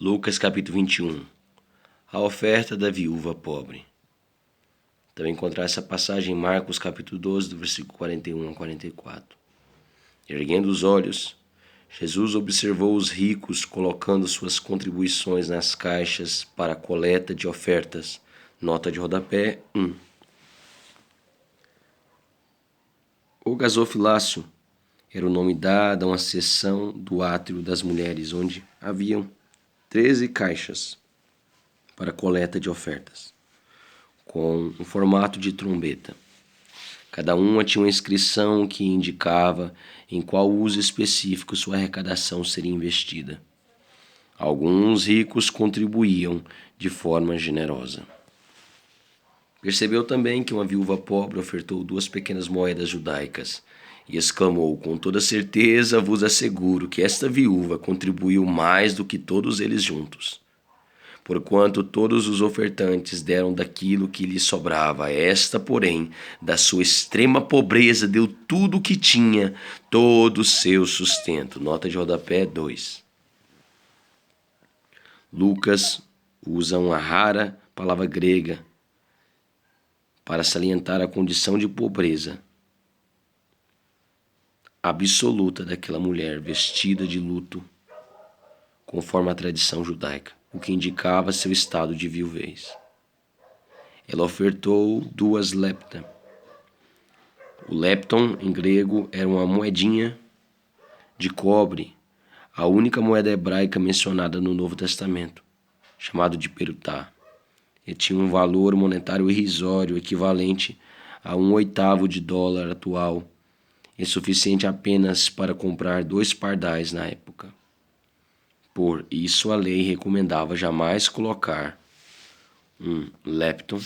Lucas capítulo 21. A oferta da viúva pobre. Também encontrar essa passagem em Marcos capítulo 12, do versículo 41 a 44. Erguendo os olhos, Jesus observou os ricos colocando suas contribuições nas caixas para a coleta de ofertas. Nota de rodapé 1. O gasofilácio era o nome dado a uma seção do átrio das mulheres, onde haviam 13 caixas para coleta de ofertas, com um formato de trombeta. Cada uma tinha uma inscrição que indicava em qual uso específico sua arrecadação seria investida. Alguns ricos contribuíam de forma generosa. Percebeu também que uma viúva pobre ofertou 2 pequenas moedas judaicas e exclamou: com toda certeza vos asseguro que esta viúva contribuiu mais do que todos eles juntos. Porquanto todos os ofertantes deram daquilo que lhe sobrava, esta, porém, da sua extrema pobreza, deu tudo o que tinha, todo o seu sustento. Nota de rodapé 2. Lucas usa uma rara palavra grega para salientar a condição de pobreza absoluta daquela mulher vestida de luto, conforme a tradição judaica, o que indicava seu estado de viuvez. Ela ofertou 2 lepta. O lepton, em grego, era uma moedinha de cobre, a única moeda hebraica mencionada no Novo Testamento, chamado de perutá. E tinha um valor monetário irrisório, equivalente a 1/8 de dólar atual, e suficiente apenas para comprar 2 pardais na época. Por isso a lei recomendava jamais colocar um lepton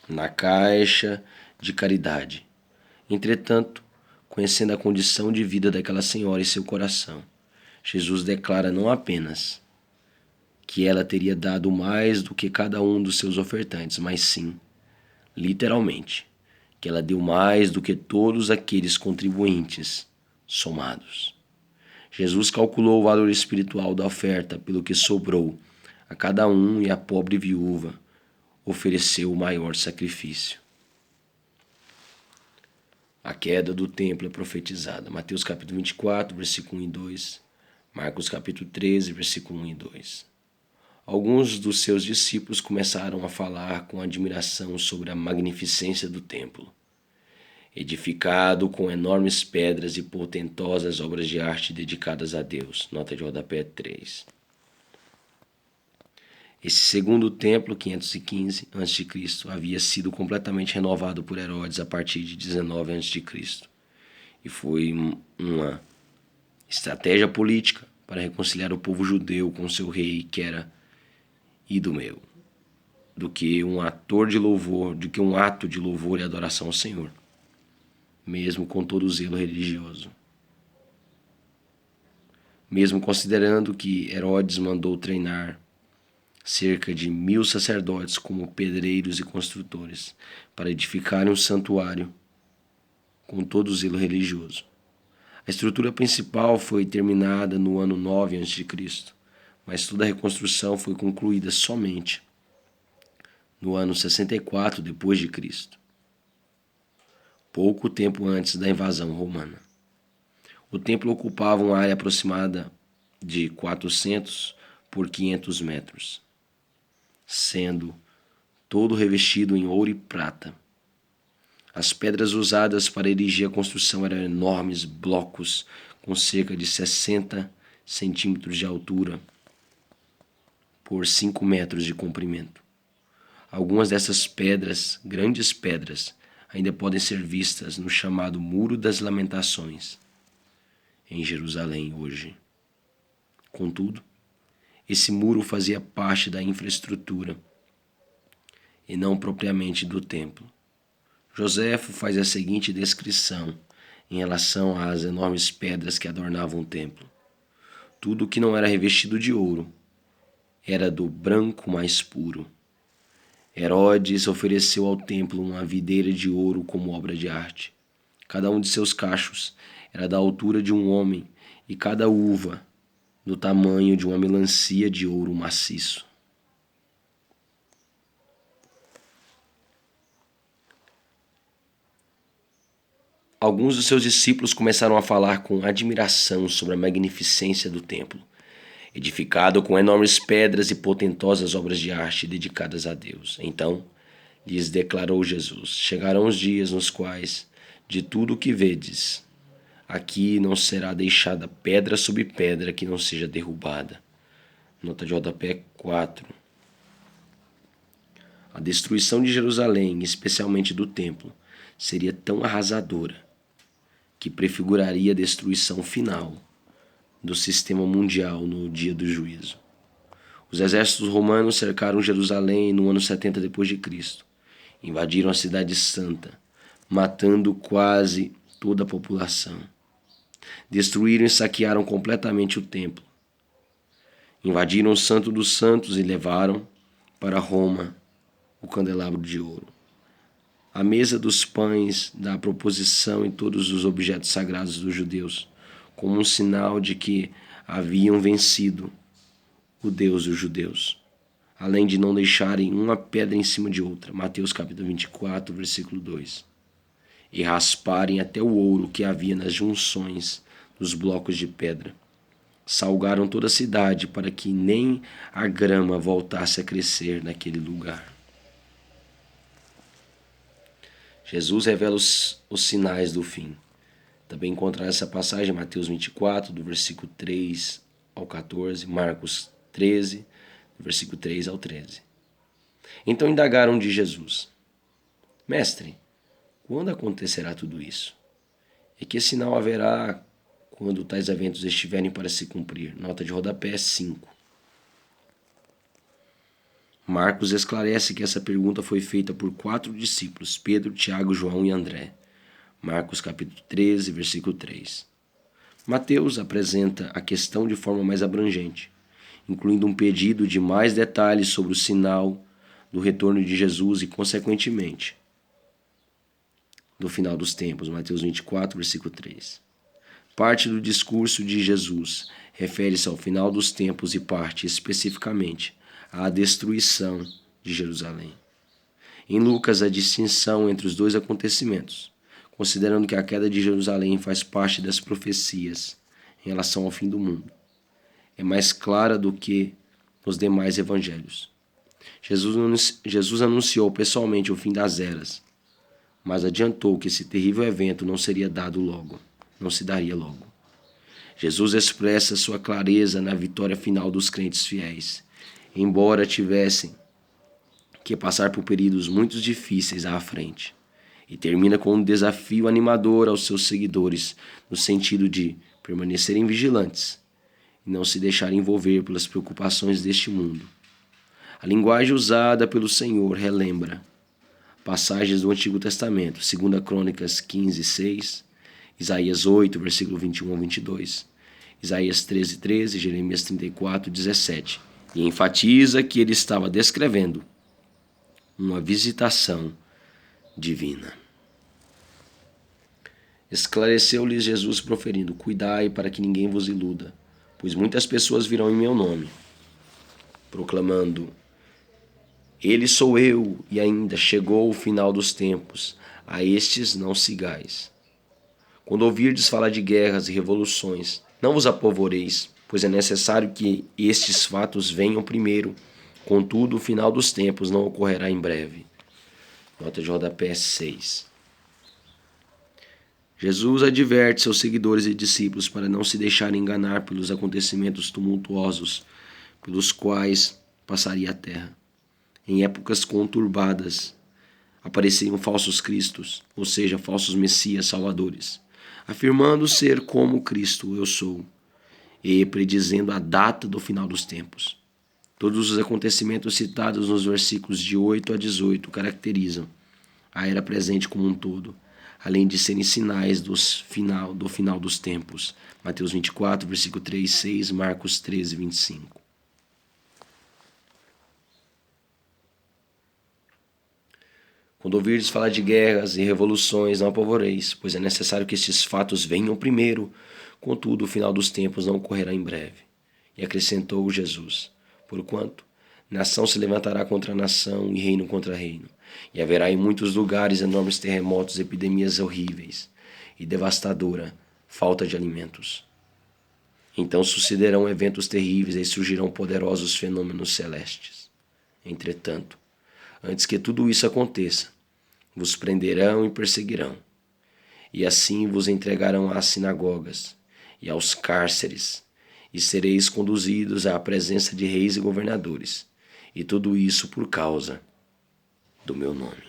na caixa de caridade. Entretanto, conhecendo a condição de vida daquela senhora e seu coração, Jesus declara não apenas que ela teria dado mais do que cada um dos seus ofertantes, mas sim, literalmente, que ela deu mais do que todos aqueles contribuintes somados. Jesus calculou o valor espiritual da oferta pelo que sobrou a cada um, e a pobre viúva ofereceu o maior sacrifício. A queda do templo é profetizada. Mateus capítulo 24, versículo 1 e 2. Marcos capítulo 13, versículo 1 e 2. Alguns dos seus discípulos começaram a falar com admiração sobre a magnificência do templo, edificado com enormes pedras e portentosas obras de arte dedicadas a Deus. Nota de rodapé 3. Esse segundo templo, 515 a.C., havia sido completamente renovado por Herodes a partir de 19 a.C. e foi uma estratégia política para reconciliar o povo judeu com seu rei, que era idumeu, do que um ato de louvor e adoração ao Senhor, mesmo com todo o zelo religioso. Mesmo considerando que Herodes mandou treinar cerca de 1000 sacerdotes como pedreiros e construtores para edificarem um santuário com todo o zelo religioso. A estrutura principal foi terminada no ano 9 a.C., mas toda a reconstrução foi concluída somente no ano 64 depois de Cristo, pouco tempo antes da invasão romana. O templo ocupava uma área aproximada de 400 por 500 metros, sendo todo revestido em ouro e prata. As pedras usadas para erigir a construção eram enormes blocos com cerca de 60 centímetros de altura por 5 metros de comprimento. Algumas dessas pedras, grandes pedras, ainda podem ser vistas no chamado Muro das Lamentações, em Jerusalém hoje. Contudo, esse muro fazia parte da infraestrutura e não propriamente do templo. Joséfo faz a seguinte descrição em relação às enormes pedras que adornavam o templo. Tudo que não era revestido de ouro era do branco mais puro. Herodes ofereceu ao templo uma videira de ouro como obra de arte. Cada um de seus cachos era da altura de um homem, e cada uva do tamanho de uma melancia de ouro maciço. Alguns dos seus discípulos começaram a falar com admiração sobre a magnificência do templo, edificado com enormes pedras e potentosas obras de arte dedicadas a Deus. Então lhes declarou Jesus: chegarão os dias nos quais, de tudo o que vedes, aqui não será deixada pedra sobre pedra que não seja derrubada. Nota de rodapé 4. A destruição de Jerusalém, especialmente do templo, seria tão arrasadora que prefiguraria a destruição final do sistema mundial no dia do juízo. Os exércitos romanos cercaram Jerusalém no ano 70 d.C. Invadiram a cidade santa, matando quase toda a população. Destruíram e saquearam completamente o templo. Invadiram o Santo dos Santos e levaram para Roma o candelabro de ouro, a mesa dos pães da proposição e todos os objetos sagrados dos judeus, como um sinal de que haviam vencido o Deus dos judeus, além de não deixarem uma pedra em cima de outra. Mateus capítulo 24, versículo 2. E rasparem até o ouro que havia nas junções dos blocos de pedra. Salgaram toda a cidade para que nem a grama voltasse a crescer naquele lugar. Jesus revela os sinais do fim. Também encontrar essa passagem em Mateus 24, do versículo 3 ao 14, Marcos 13, do versículo 3 ao 13. Então indagaram de Jesus: Mestre, quando acontecerá tudo isso? E que sinal haverá quando tais eventos estiverem para se cumprir? Nota de rodapé 5. Marcos esclarece que essa pergunta foi feita por 4 discípulos, Pedro, Tiago, João e André. Marcos capítulo 13, versículo 3. Mateus apresenta a questão de forma mais abrangente, incluindo um pedido de mais detalhes sobre o sinal do retorno de Jesus e, consequentemente, do final dos tempos. Mateus 24, versículo 3. Parte do discurso de Jesus refere-se ao final dos tempos e parte, especificamente, à destruição de Jerusalém. Em Lucas, a distinção entre os dois acontecimentos, considerando que a queda de Jerusalém faz parte das profecias em relação ao fim do mundo, é mais clara do que nos demais evangelhos. Jesus anunciou pessoalmente o fim das eras, mas adiantou que esse terrível evento não se daria logo. Jesus expressa sua clareza na vitória final dos crentes fiéis, embora tivessem que passar por períodos muito difíceis à frente, e termina com um desafio animador aos seus seguidores, no sentido de permanecerem vigilantes e não se deixarem envolver pelas preocupações deste mundo. A linguagem usada pelo Senhor relembra passagens do Antigo Testamento, 2 Crônicas 15, 6, Isaías 8, versículo 21 ao 22, Isaías 13, 13, Jeremias 34, 17, e enfatiza que ele estava descrevendo uma visitação divina. Esclareceu-lhes Jesus proferindo: Cuidai para que ninguém vos iluda, pois muitas pessoas virão em meu nome, proclamando: Ele sou eu, e ainda chegou o final dos tempos, a estes não sigais. Quando ouvirdes falar de guerras e revoluções, não vos apavoreis, pois é necessário que estes fatos venham primeiro. Contudo, o final dos tempos não ocorrerá em breve. Nota de rodapé 6. Jesus adverte seus seguidores e discípulos para não se deixarem enganar pelos acontecimentos tumultuosos pelos quais passaria a terra. Em épocas conturbadas, apareceriam falsos cristos, ou seja, falsos messias salvadores, afirmando ser como Cristo eu sou, e predizendo a data do final dos tempos. Todos os acontecimentos citados nos versículos de 8 a 18 caracterizam a era presente como um todo, além de serem sinais do final dos tempos. Mateus 24, versículo 3, 6, Marcos 13, 25. Quando ouvirdes falar de guerras e revoluções, não apavoreis, pois é necessário que estes fatos venham primeiro. Contudo, o final dos tempos não ocorrerá em breve. E acrescentou Jesus: porquanto nação se levantará contra nação e reino contra reino, e haverá em muitos lugares enormes terremotos, epidemias horríveis e devastadora falta de alimentos. Então sucederão eventos terríveis e surgirão poderosos fenômenos celestes. Entretanto, antes que tudo isso aconteça, vos prenderão e perseguirão, e assim vos entregarão às sinagogas e aos cárceres, e sereis conduzidos à presença de reis e governadores, e tudo isso por causa do meu nome.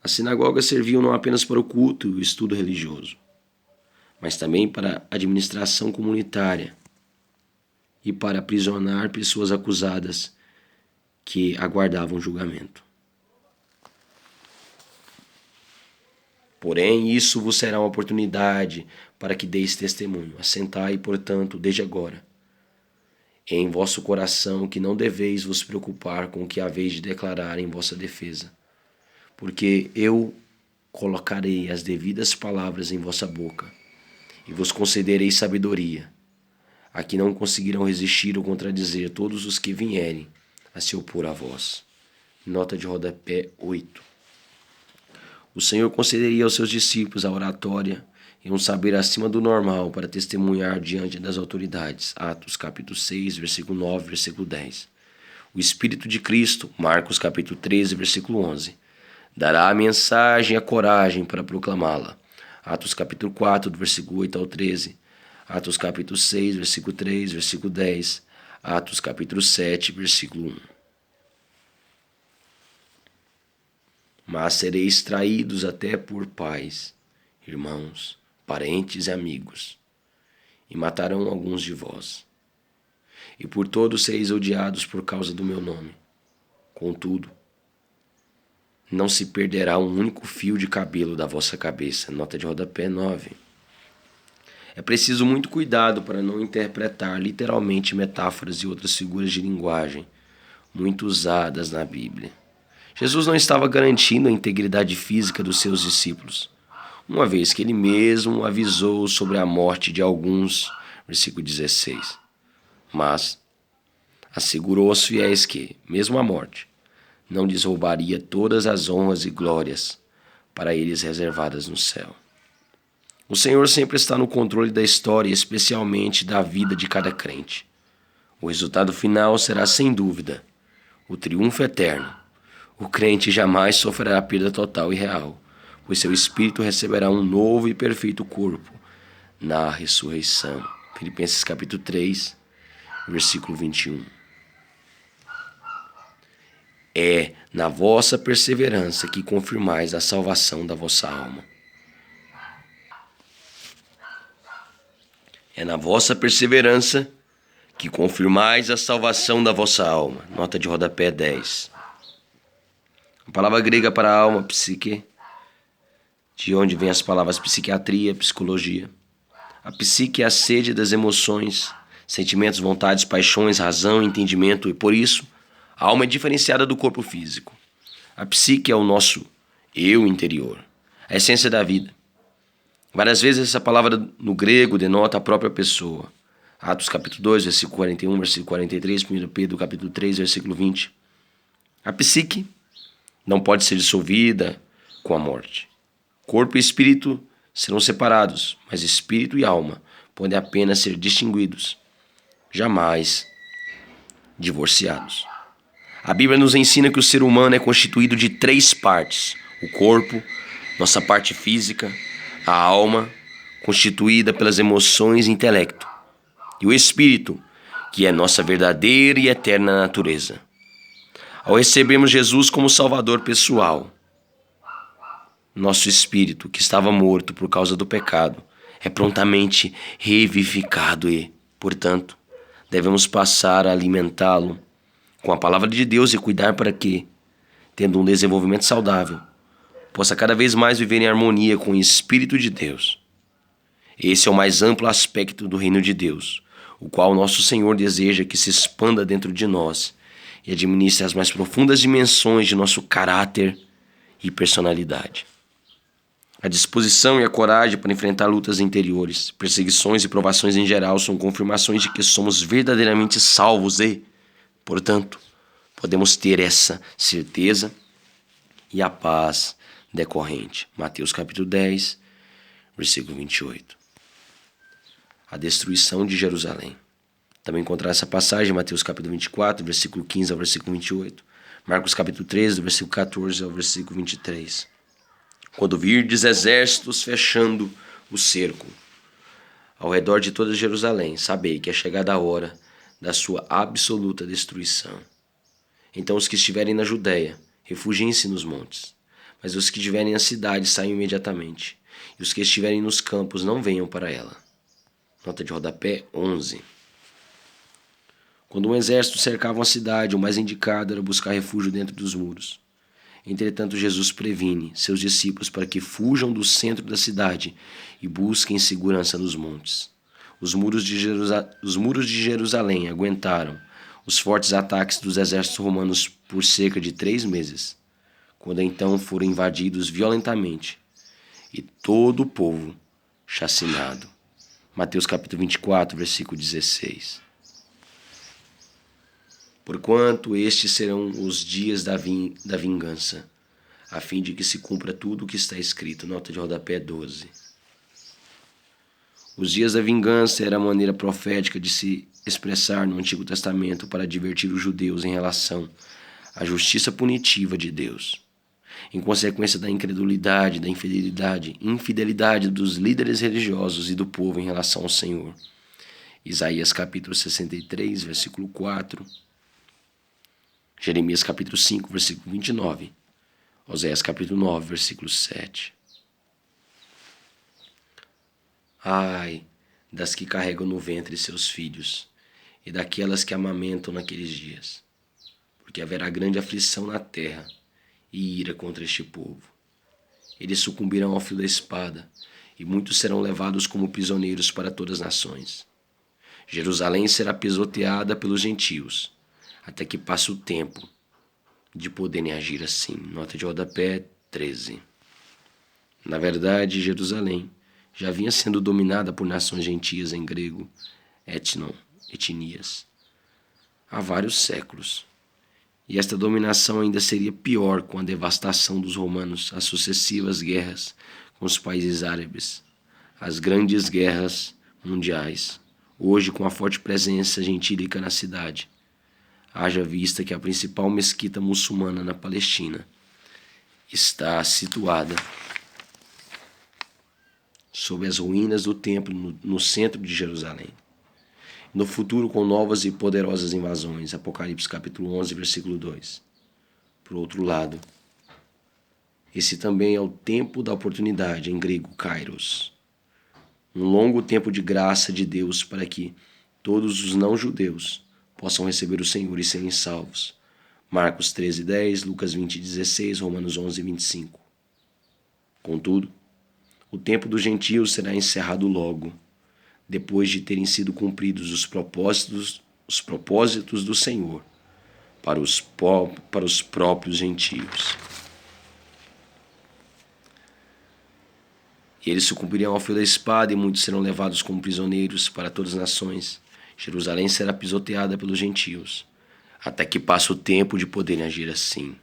As sinagogas serviam não apenas para o culto e o estudo religioso, mas também para a administração comunitária e para aprisionar pessoas acusadas que aguardavam julgamento. Porém, isso vos será uma oportunidade para que deis testemunho. Assentai, portanto, desde agora, em vosso coração, que não deveis vos preocupar com o que haveis de declarar em vossa defesa, porque eu colocarei as devidas palavras em vossa boca, e vos concederei sabedoria, a que não conseguirão resistir ou contradizer todos os que vierem a se opor a vós. Nota de rodapé 8. O Senhor concederia aos seus discípulos a oratória e um saber acima do normal para testemunhar diante das autoridades. Atos capítulo 6, versículo 9, versículo 10. O Espírito de Cristo, Marcos capítulo 13, versículo 11, dará a mensagem e a coragem para proclamá-la. Atos capítulo 4, do versículo 8 ao 13. Atos capítulo 6, versículo 3, versículo 10. Atos capítulo 7, versículo 1. Mas sereis traídos até por pais, irmãos, parentes e amigos, e matarão alguns de vós. E por todos sereis odiados por causa do meu nome. Contudo, não se perderá um único fio de cabelo da vossa cabeça. Nota de rodapé 9. É preciso muito cuidado para não interpretar literalmente metáforas e outras figuras de linguagem muito usadas na Bíblia. Jesus não estava garantindo a integridade física dos seus discípulos, uma vez que ele mesmo avisou sobre a morte de alguns, versículo 16. Mas assegurou aos fiéis que, mesmo a morte, não lhes roubaria todas as honras e glórias para eles reservadas no céu. O Senhor sempre está no controle da história, especialmente da vida de cada crente. O resultado final será, sem dúvida, o triunfo eterno. O crente jamais sofrerá perda total e real, pois seu espírito receberá um novo e perfeito corpo na ressurreição. Filipenses capítulo 3, versículo 21. É na vossa perseverança que confirmais a salvação da vossa alma. É na vossa perseverança que confirmais a salvação da vossa alma. Nota de rodapé 10. A palavra grega para alma, psique, de onde vem as palavras psiquiatria, psicologia. A psique é a sede das emoções, sentimentos, vontades, paixões, razão, entendimento, e por isso a alma é diferenciada do corpo físico. A psique é o nosso eu interior, a essência da vida. Várias vezes essa palavra no grego denota a própria pessoa. Atos capítulo 2, versículo 41, versículo 43, 1 Pedro capítulo 3, versículo 20. A psique não pode ser dissolvida com a morte. Corpo e espírito serão separados, mas espírito e alma podem apenas ser distinguidos, jamais divorciados. A Bíblia nos ensina que o ser humano é constituído de 3 partes: o corpo, nossa parte física, a alma, constituída pelas emoções e intelecto, e o espírito, que é nossa verdadeira e eterna natureza. Ao recebermos Jesus como Salvador pessoal, nosso espírito, que estava morto por causa do pecado, é prontamente revivificado e, portanto, devemos passar a alimentá-lo com a palavra de Deus e cuidar para que, tendo um desenvolvimento saudável, possa cada vez mais viver em harmonia com o Espírito de Deus. Esse é o mais amplo aspecto do reino de Deus, o qual nosso Senhor deseja que se expanda dentro de nós e administre as mais profundas dimensões de nosso caráter e personalidade. A disposição e a coragem para enfrentar lutas interiores, perseguições e provações em geral são confirmações de que somos verdadeiramente salvos e, portanto, podemos ter essa certeza e a paz decorrente. Mateus capítulo 10, versículo 28. A destruição de Jerusalém. Também encontrar essa passagem em Mateus capítulo 24, versículo 15 ao versículo 28. Marcos capítulo 13, do versículo 14 ao versículo 23. Quando virdes exércitos fechando o cerco ao redor de toda Jerusalém, sabei que é chegada a hora da sua absoluta destruição. Então os que estiverem na Judéia, refugiem-se nos montes. Mas os que estiverem na cidade, saiam imediatamente. E os que estiverem nos campos, não venham para ela. Nota de rodapé 11. Quando um exército cercava uma cidade, o mais indicado era buscar refúgio dentro dos muros. Entretanto, Jesus previne seus discípulos para que fujam do centro da cidade e busquem segurança nos montes. Os muros de Jerusalém aguentaram os fortes ataques dos exércitos romanos por cerca de 3 meses, quando então foram invadidos violentamente e todo o povo chacinado. Mateus capítulo 24, versículo 16. Porquanto estes serão os dias da vingança, a fim de que se cumpra tudo o que está escrito. Nota de rodapé 12. Os dias da vingança era a maneira profética de se expressar no Antigo Testamento para advertir os judeus em relação à justiça punitiva de Deus, em consequência da incredulidade, da infidelidade dos líderes religiosos e do povo em relação ao Senhor. Isaías capítulo 63, versículo 4. Jeremias capítulo 5, versículo 29. Oséias capítulo 9, versículo 7. Ai das que carregam no ventre seus filhos, e daquelas que amamentam naqueles dias, porque haverá grande aflição na terra e ira contra este povo. Eles sucumbirão ao fio da espada, e muitos serão levados como prisioneiros para todas as nações. Jerusalém será pisoteada pelos gentios, até que passe o tempo de poderem agir assim. Nota de rodapé 13. Na verdade, Jerusalém já vinha sendo dominada por nações gentias, em grego, etnias, há vários séculos. E esta dominação ainda seria pior com a devastação dos romanos, as sucessivas guerras com os países árabes, as grandes guerras mundiais, hoje com a forte presença gentílica na cidade. Haja vista que a principal mesquita muçulmana na Palestina está situada sob as ruínas do templo no centro de Jerusalém. No futuro, com novas e poderosas invasões. Apocalipse capítulo 11, versículo 2. Por outro lado, esse também é o tempo da oportunidade, em grego, kairos. Um longo tempo de graça de Deus para que todos os não-judeus possam receber o Senhor e serem salvos. Marcos 13, 10, Lucas 20, 16, Romanos 11, 25. Contudo, o tempo dos gentios será encerrado logo, depois de terem sido cumpridos os propósitos do Senhor para os próprios gentios. E eles sucumbirão ao fio da espada e muitos serão levados como prisioneiros para todas as nações. Jerusalém será pisoteada pelos gentios, até que passe o tempo de poderem agir assim.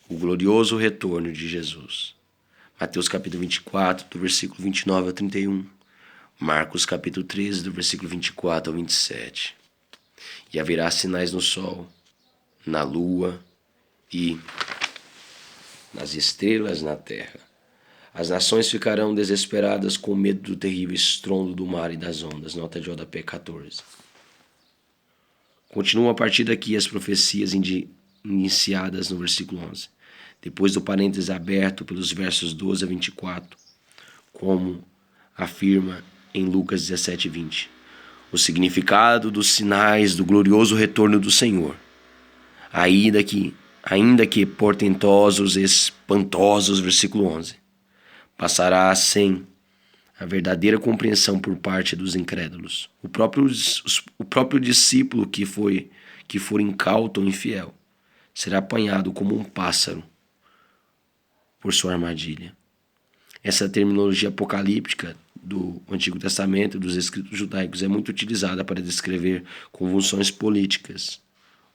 O glorioso retorno de Jesus. Mateus capítulo 24, do versículo 29 ao 31. Marcos capítulo 13, do versículo 24 ao 27. E haverá sinais no sol, na lua e nas estrelas na terra. As nações ficarão desesperadas com medo do terrível estrondo do mar e das ondas. Nota de rodapé 14. Continuam a partir daqui as profecias iniciadas no versículo 11. Depois do parênteses aberto pelos versos 12 a 24, como afirma em Lucas 17, 20. O significado dos sinais do glorioso retorno do Senhor, ainda que portentosos e espantosos, versículo 11, passará sem a verdadeira compreensão por parte dos incrédulos. O próprio discípulo que for incauto ou infiel será apanhado como um pássaro por sua armadilha. Essa terminologia apocalíptica do Antigo Testamento, dos escritos judaicos, é muito utilizada para descrever convulsões políticas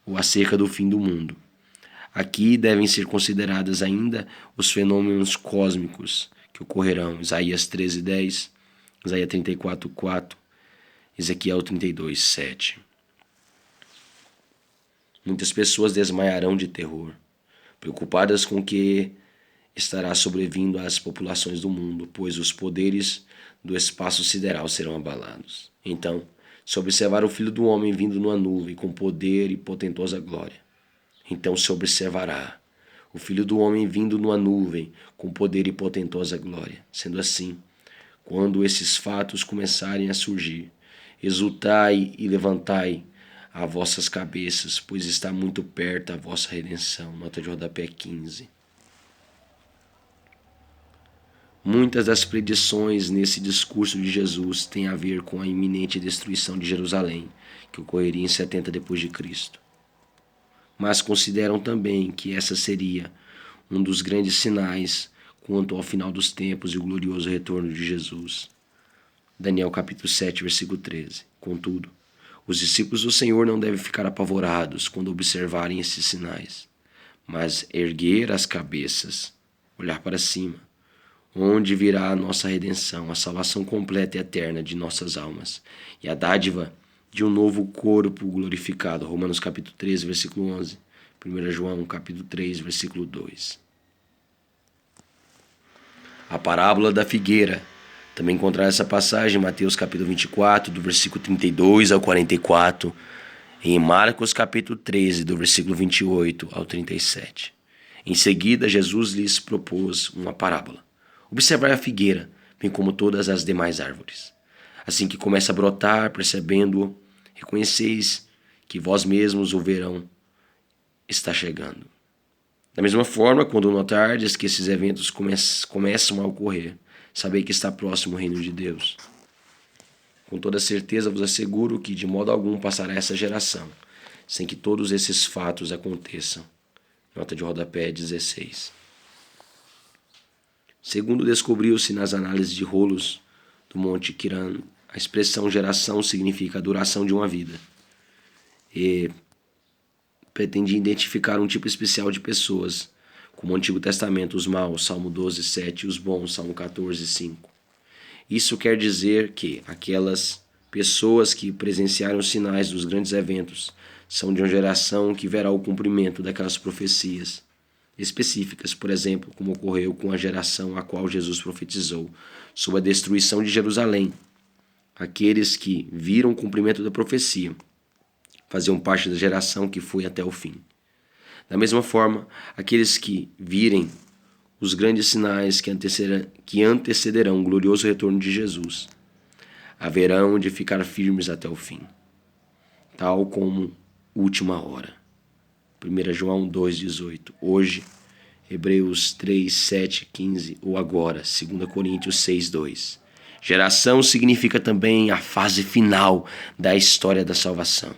ou acerca do fim do mundo. Aqui devem ser consideradas ainda os fenômenos cósmicos que ocorrerão. Isaías 13:10, Isaías 34:4, Ezequiel 32:7. Muitas pessoas desmaiarão de terror, preocupadas com o que estará sobrevindo às populações do mundo, pois os poderes do espaço sideral serão abalados. Então, se observar o Filho do Homem vindo numa nuvem com poder e potentosa glória, então se observará o Filho do Homem vindo numa nuvem com poder e potentosa glória. Sendo assim, quando esses fatos começarem a surgir, exultai e levantai as vossas cabeças, pois está muito perto a vossa redenção. Nota de rodapé 15. Muitas das predições nesse discurso de Jesus têm a ver com a iminente destruição de Jerusalém, que ocorreria em 70 depois de Cristo. Mas consideram também que essa seria um dos grandes sinais quanto ao final dos tempos e o glorioso retorno de Jesus. Daniel capítulo 7, versículo 13. Contudo, os discípulos do Senhor não devem ficar apavorados quando observarem esses sinais, mas erguer as cabeças, olhar para cima, onde virá a nossa redenção, a salvação completa e eterna de nossas almas e a dádiva de um novo corpo glorificado. Romanos capítulo 13, versículo 11. 1 João capítulo 3, versículo 2. A parábola da figueira. Também encontrar essa passagem em Mateus capítulo 24, do versículo 32 ao 44, e em Marcos capítulo 13, do versículo 28 ao 37. Em seguida, Jesus lhes propôs uma parábola. Observai a figueira, bem como todas as demais árvores. Assim que começa a brotar, percebendo-o, reconheceis que vós mesmos o verão está chegando. Da mesma forma, quando notardes que esses eventos começam a ocorrer, sabei que está próximo o reino de Deus. Com toda certeza vos asseguro que de modo algum passará essa geração, sem que todos esses fatos aconteçam. Nota de rodapé 16. Segundo descobriu-se nas análises de rolos do Monte Quiran, a expressão geração significa a duração de uma vida. E pretendia identificar um tipo especial de pessoas, como o Antigo Testamento, os maus, Salmo 12, 7, e os bons, Salmo 14, 5. Isso quer dizer que aquelas pessoas que presenciaram os sinais dos grandes eventos são de uma geração que verá o cumprimento daquelas profecias específicas, por exemplo, como ocorreu com a geração a qual Jesus profetizou sobre a destruição de Jerusalém. Aqueles que viram o cumprimento da profecia faziam parte da geração que foi até o fim. Da mesma forma, aqueles que virem os grandes sinais que antecederão o glorioso retorno de Jesus haverão de ficar firmes até o fim, tal como última hora. 1 João 2,18. Hoje, Hebreus 3, 7, 15, ou agora, 2 Coríntios 6, 2. Geração significa também a fase final da história da salvação.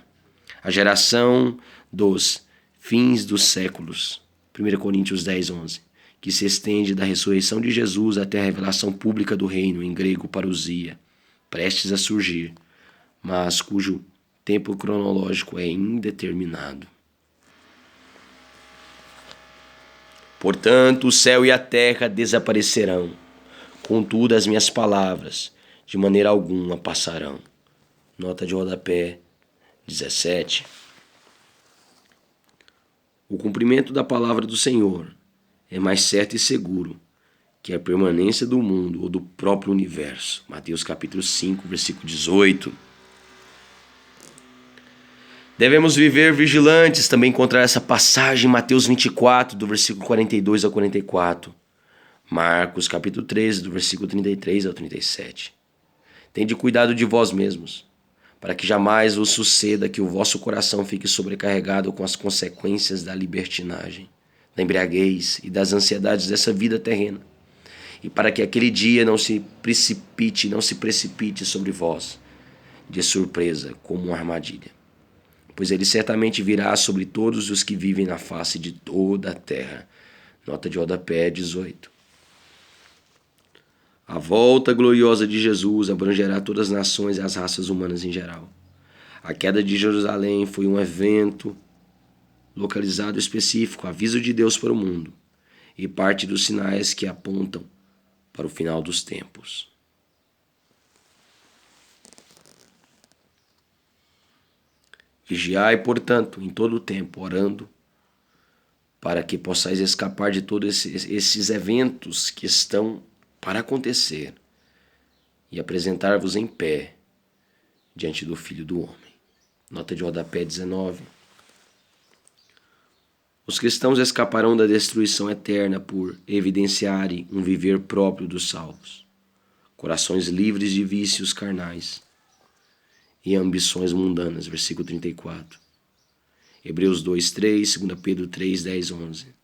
A geração dos fins dos séculos, 1 Coríntios 10, 11, que se estende da ressurreição de Jesus até a revelação pública do reino, em grego parousia, prestes a surgir, mas cujo tempo cronológico é indeterminado. Portanto, o céu e a terra desaparecerão, contudo as minhas palavras de maneira alguma passarão. Nota de rodapé 17. O cumprimento da palavra do Senhor é mais certo e seguro que a permanência do mundo ou do próprio universo. Mateus capítulo 5, versículo 18. Devemos viver vigilantes, também encontrar essa passagem em Mateus 24, do versículo 42 ao 44. Marcos capítulo 13, do versículo 33 ao 37. Tende cuidado de vós mesmos, para que jamais vos suceda que o vosso coração fique sobrecarregado com as consequências da libertinagem, da embriaguez e das ansiedades dessa vida terrena, e para que aquele dia não se precipite sobre vós de surpresa como uma armadilha. Pois ele certamente virá sobre todos os que vivem na face de toda a terra. Nota de rodapé 18. A volta gloriosa de Jesus abrangerá todas as nações e as raças humanas em geral. A queda de Jerusalém foi um evento localizado específico, aviso de Deus para o mundo, e parte dos sinais que apontam para o final dos tempos. Vigiai, portanto, em todo o tempo, orando, para que possais escapar de todos esses eventos que estão para acontecer e apresentar-vos em pé diante do Filho do Homem. Nota de rodapé 19. Os cristãos escaparão da destruição eterna por evidenciarem um viver próprio dos salvos, corações livres de vícios carnais e ambições mundanas. Versículo 34. Hebreus 2:3, 2 Pedro 3:10, 11.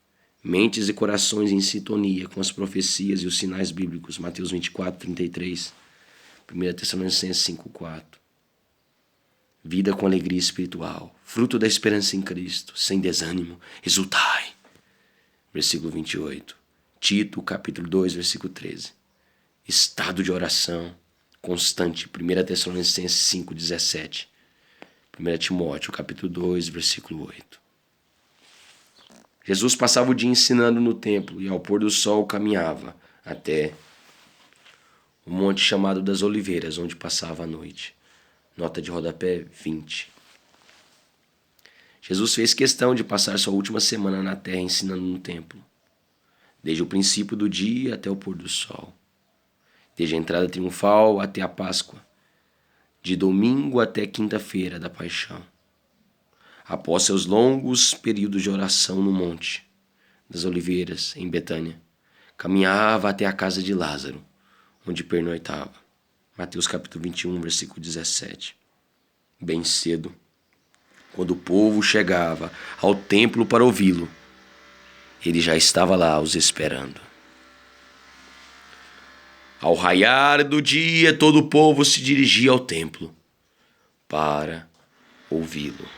Mentes e corações em sintonia com as profecias e os sinais bíblicos. Mateus 24:33. 1 Tessalonicenses 5:4. Vida com alegria espiritual, fruto da esperança em Cristo, sem desânimo, exultai. Versículo 28. Tito, capítulo 2, versículo 13. Estado de oração constante. 1 Tessalonicenses 5:17. 1 Timóteo, capítulo 2, versículo 8. Jesus passava o dia ensinando no templo e ao pôr do sol caminhava até o monte chamado das Oliveiras, onde passava a noite. Nota de rodapé 20. Jesus fez questão de passar sua última semana na terra ensinando no templo, desde o princípio do dia até o pôr do sol, desde a entrada triunfal até a Páscoa, de domingo até quinta-feira da Paixão. Após seus longos períodos de oração no Monte das Oliveiras, em Betânia, caminhava até a casa de Lázaro, onde pernoitava. Mateus capítulo 21, versículo 17. Bem cedo, quando o povo chegava ao templo para ouvi-lo, ele já estava lá os esperando. Ao raiar do dia, todo o povo se dirigia ao templo para ouvi-lo.